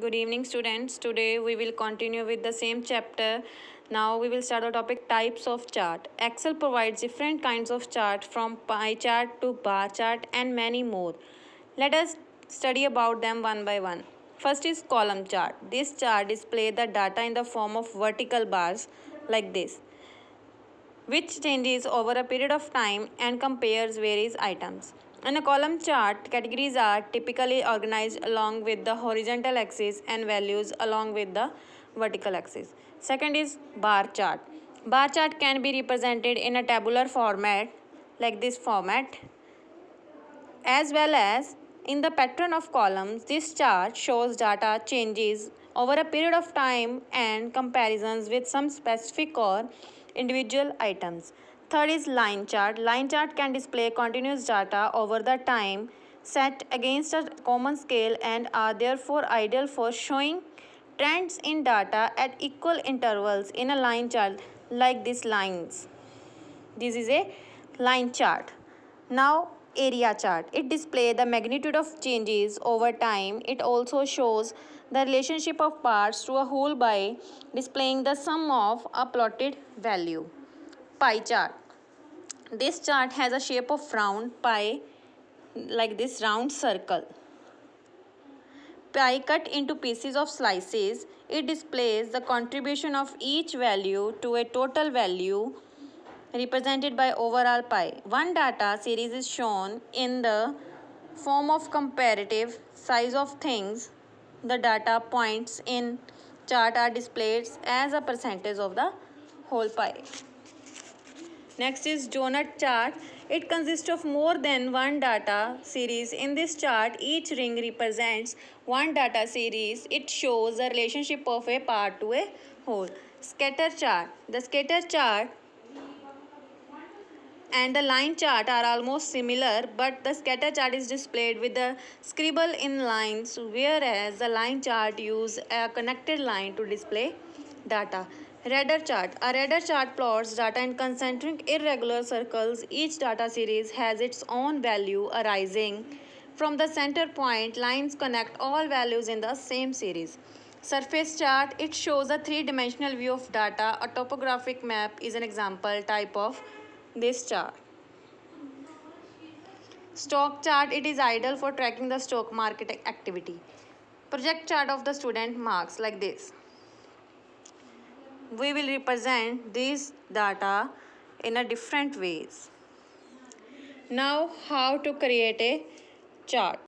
Good evening, students. Today we will continue with the same chapter. Now we will start the topic types of chart. Excel provides different kinds of chart from pie chart to bar chart and many more. Let us study about them one by one. First is column chart. This chart displays the data in the form of vertical bars like this, which changes over a period of time and compares various items. In a column chart, categories are typically organized along with the horizontal axis and values along with the vertical axis. Second is bar chart. Bar chart can be represented in a tabular format like this format, as well as in the pattern of columns. This chart shows data changes over a period of time and comparisons with some specific or individual items. Third is line chart. Line chart can display continuous data over the time set against a common scale and are therefore ideal for showing trends in data at equal intervals in a line chart like these lines. This is a line chart. Now area chart. It displays the magnitude of changes over time. It also shows the relationship of parts to a whole by displaying the sum of a plotted value. Pie chart. This chart has a shape of round pie like this round circle. Pie cut into pieces of slices. It displays the contribution of each value to a total value represented by overall pie. One data series is shown in the form of comparative size of things. The data points in chart are displayed as a percentage of the whole pie. Next is donut chart. It consists of more than one data series. In this chart, each ring represents one data series. It shows the relationship of a part to a whole. Scatter chart. The scatter chart and the line chart are almost similar, but the scatter chart is displayed with the scribble in lines, whereas the line chart use a connected line to display data. Radar chart. A radar chart plots data in concentric irregular circles. Each data series has its own value arising from the center point. Lines connect all values in the same series. Surface chart. It shows a three-dimensional view of data. A topographic map is an example type of this chart. Stock chart. It is ideal for tracking the stock market activity. Project chart of the student marks like this. We will represent these data in a different ways. Now how to create a chart.